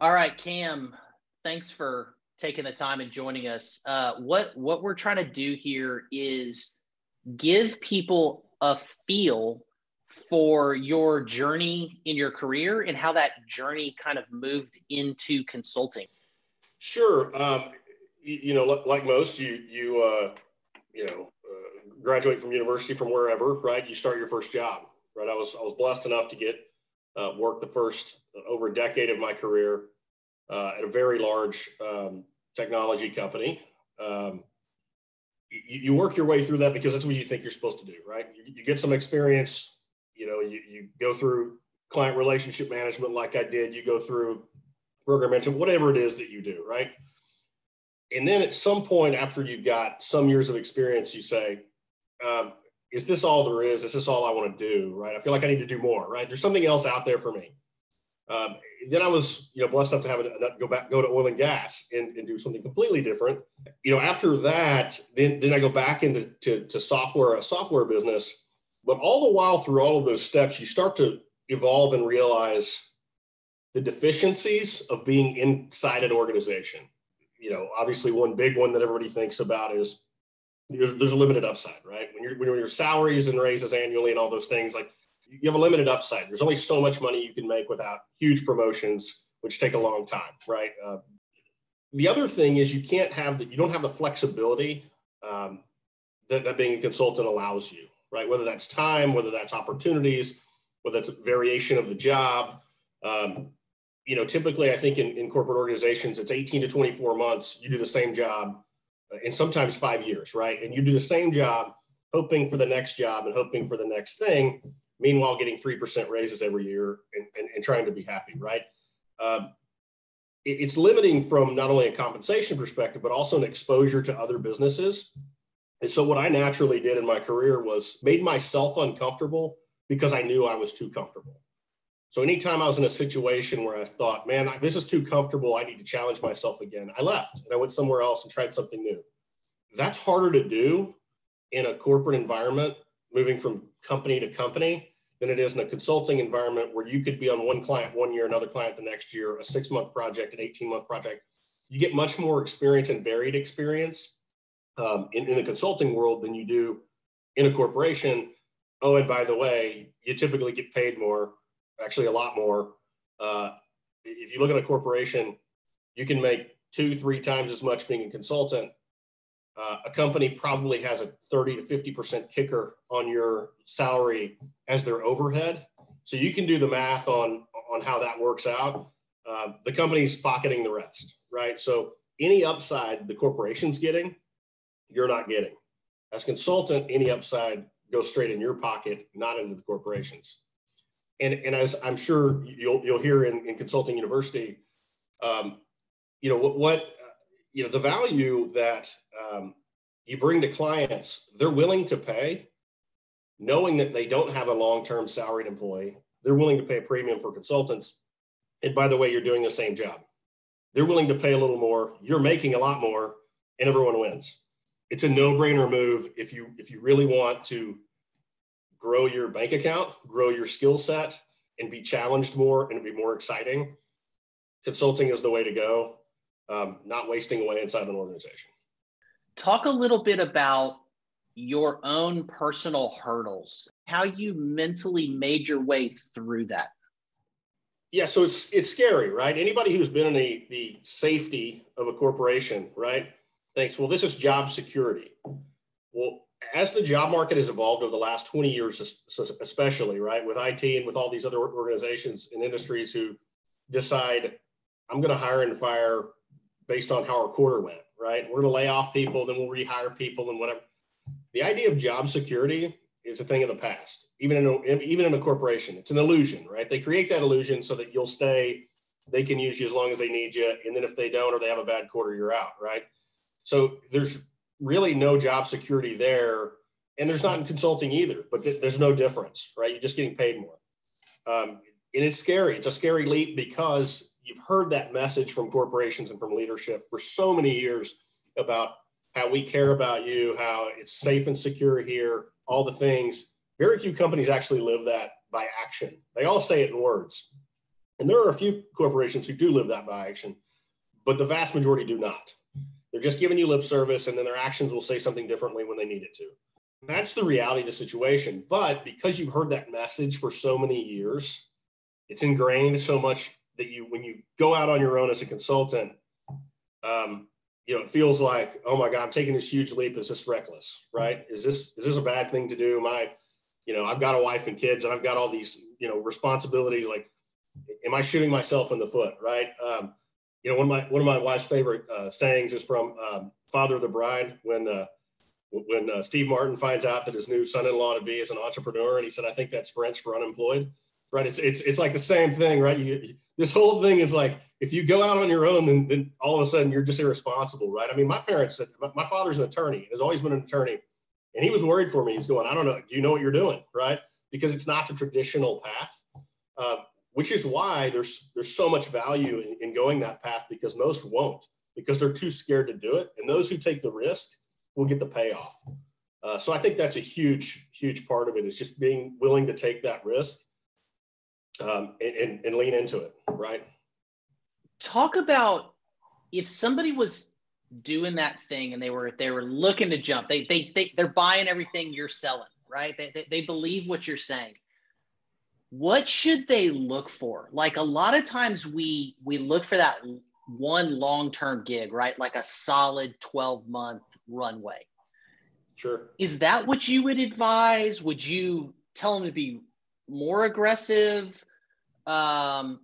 All right, Cam, thanks for taking the time and joining us. What we're trying to do here is give people a feel for your journey in your career and how that journey kind of moved into consulting. Sure. Like most, graduate from university from wherever, right? You start your first job, right? I was blessed enough to get work the first over a decade of my career at a very large technology company. You work your way through that because that's what you think you're supposed to do, right? You get some experience, you go through client relationship management like I did, you go through program management, whatever it is that you do, right? And then at some point after you've got some years of experience, you say, is this all there is? Is this all I want to do, right? I feel like I need to do more, right? There's something else out there for me. Then I was, blessed enough to have go to oil and gas and do something completely different. After that, then I go back into a software business. But all the while through all of those steps, you start to evolve and realize the deficiencies of being inside an organization. Obviously one big one that everybody thinks about is there's a limited upside, right? When your salaries and raises annually and all those things, like you have a limited upside. There's only so much money you can make without huge promotions, which take a long time, right? The other thing is you don't have the flexibility that being a consultant allows you, right? Whether that's time, whether that's opportunities, whether that's a variation of the job. Typically I think in corporate organizations, it's 18 to 24 months, you do the same job, and sometimes 5 years, right? And you do the same job, hoping for the next job and hoping for the next thing, meanwhile getting 3% raises every year and trying to be happy, right? It's limiting from not only a compensation perspective, but also an exposure to other businesses. And so what I naturally did in my career was made myself uncomfortable because I knew I was too comfortable. So anytime I was in a situation where I thought, man, this is too comfortable, I need to challenge myself again, I left and I went somewhere else and tried something new. That's harder to do in a corporate environment, moving from company to company, than it is in a consulting environment where you could be on one client one year, another client the next year, a 6-month project, an 18-month project. You get much more experience and varied experience in the consulting world than you do in a corporation. Oh, and by the way, you typically get paid more, actually a lot more. If you look at a corporation, you can make 2-3 times as much being a consultant. A company probably has a 30 to 50% kicker on your salary as their overhead. So you can do the math on how that works out. The company's pocketing the rest, right? So any upside the corporation's getting, you're not getting. As a consultant, any upside goes straight in your pocket, not into the corporations. And as I'm sure you'll hear in Consulting University, the value that you bring to clients, they're willing to pay, knowing that they don't have a long-term salaried employee. They're willing to pay a premium for consultants. And by the way, you're doing the same job. They're willing to pay a little more. You're making a lot more, and everyone wins. It's a no-brainer move if you really want to grow your bank account, grow your skill set, and be challenged more and be more exciting. Consulting is the way to go. Not wasting away inside an organization. Talk a little bit about your own personal hurdles, how you mentally made your way through that. Yeah, so it's scary, right? Anybody who's been in the safety of a corporation, right, thinks, well, this is job security. Well, as the job market has evolved over the last 20 years, especially, right, with IT and with all these other organizations and industries who decide, I'm going to hire and fire based on how our quarter went, right? We're going to lay off people, then we'll rehire people and whatever. The idea of job security is a thing of the past, even in a corporation. It's an illusion, right? They create that illusion so that you'll stay, they can use you as long as they need you. And then if they don't, or they have a bad quarter, you're out, right? So there's really no job security there. And there's not in consulting either, but there's no difference, right? You're just getting paid more. And it's scary. It's a scary leap because you've heard that message from corporations and from leadership for so many years about how we care about you, how it's safe and secure here, all the things. Very few companies actually live that by action. They all say it in words. And there are a few corporations who do live that by action, but the vast majority do not. They're just giving you lip service, and then their actions will say something differently when they need it to. That's the reality of the situation. But because you've heard that message for so many years, it's ingrained so much that when you go out on your own as a consultant, it feels like, oh my God, I'm taking this huge leap. Is this reckless, right? Is this a bad thing to do? I've got a wife and kids, and I've got all these, responsibilities. Like, am I shooting myself in the foot, right? One of my wife's favorite sayings is from Father of the Bride, when Steve Martin finds out that his new son-in-law to be is an entrepreneur, and he said, "I think that's French for unemployed." Right? It's like the same thing, right? This whole thing is like, if you go out on your own, then all of a sudden you're just irresponsible, right? I mean, my parents said, my father's an attorney, has always been an attorney, and he was worried for me. He's going, "I don't know, do you know what you're doing?" Right? Because it's not the traditional path. Which is why there's so much value in going that path, because most won't, because they're too scared to do it. And those who take the risk will get the payoff. So I think that's a huge, huge part of it, is just being willing to take that risk and lean into it, right? Talk about if somebody was doing that thing and they were looking to jump, they're buying everything you're selling, right? They believe what you're saying. What should they look for? Like, a lot of times we look for that one long-term gig, right? Like a solid 12-month runway. Sure. Is that what you would advise? Would you tell them to be more aggressive? How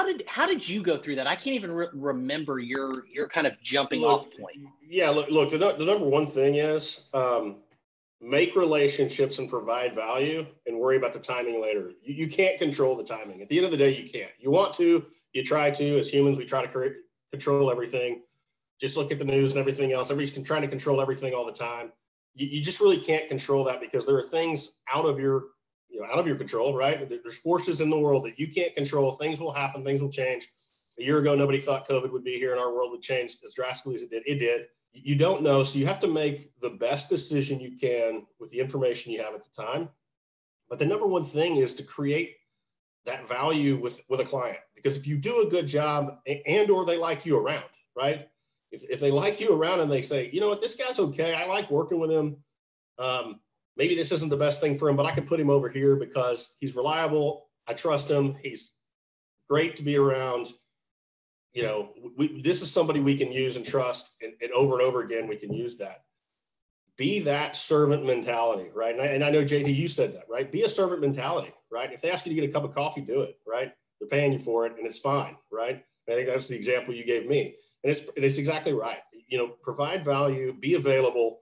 did you go through that? I can't even remember your kind of jumping off point. Yeah, look, the number one thing is make relationships and provide value, and worry about the timing later. You can't control the timing. At the end of the day, you can't. You want to, you try to. As humans, we try to control everything. Just look at the news and everything else. Everybody's trying to control everything all the time. You just really can't control that, because there are things out of your control, right? There's forces in the world that you can't control. Things will happen. Things will change. A year ago, nobody thought COVID would be here and our world would change as drastically as it did. It did. You don't know. So you have to make the best decision you can with the information you have at the time. But the number one thing is to create that value with a client, because if you do a good job or they like you around, right? If they like you around and they say, you know what, this guy's okay, I like working with him. Maybe this isn't the best thing for him, but I can put him over here because he's reliable. I trust him. He's great to be around. This is somebody we can use and trust, and over again, we can use that. Be that servant mentality, right? And I know, JT, you said that, right? Be a servant mentality, right? If they ask you to get a cup of coffee, do it, right? They're paying you for it, and it's fine, right? And I think that's the example you gave me. And it's exactly right. Provide value, be available,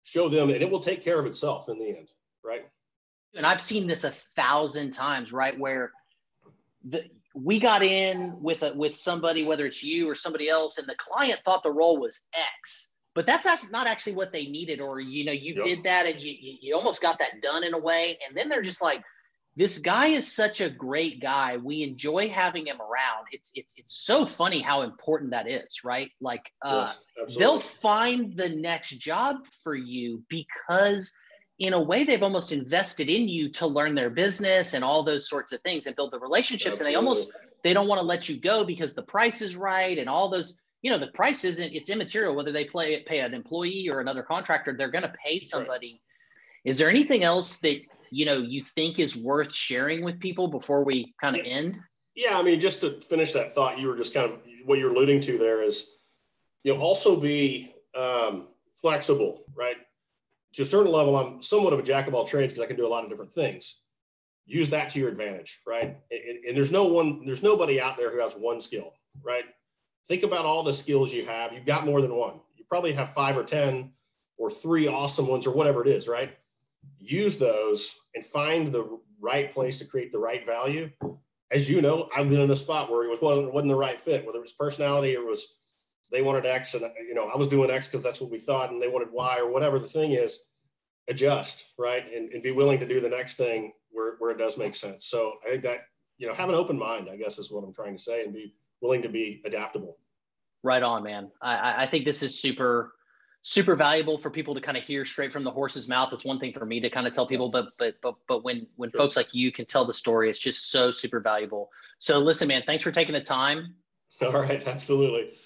show them, and it will take care of itself in the end, right? And I've seen this 1,000 times, right? Where we got in with somebody, whether it's you or somebody else, and the client thought the role was X, but that's not actually what they needed. Or, you did that and you almost got that done in a way. And then they're just like, this guy is such a great guy. We enjoy having him around. It's so funny how important that is, right? Like, yes, they'll find the next job for you because in a way they've almost invested in you to learn their business and all those sorts of things and build the relationships. Absolutely. And they don't want to let you go because the price is right. And all those, the price it's immaterial, whether they pay an employee or another contractor, they're going to pay somebody. Right. Is there anything else that, you think is worth sharing with people before we kind of end? Yeah. I mean, just to finish that thought, you were just kind of, what you're alluding to there is, also be flexible, right? To a certain level, I'm somewhat of a jack of all trades because I can do a lot of different things. Use that to your advantage, right? And there's nobody out there who has one skill, right? Think about all the skills you have. You've got more than one. You probably have 5 or 10 or 3 awesome ones or whatever it is, right? Use those and find the right place to create the right value. As you know, I've been in a spot where it wasn't the right fit, whether it was personality or they wanted X and, I was doing X because that's what we thought and they wanted Y or whatever the thing is. Adjust, right? And be willing to do the next thing where it does make sense. So I think that, have an open mind, I guess is what I'm trying to say, and be willing to be adaptable. Right on, man. I think this is super, super valuable for people to kind of hear straight from the horse's mouth. It's one thing for me to kind of tell people, but when Sure. folks like you can tell the story, it's just so super valuable. So listen, man, thanks for taking the time. All right. Absolutely.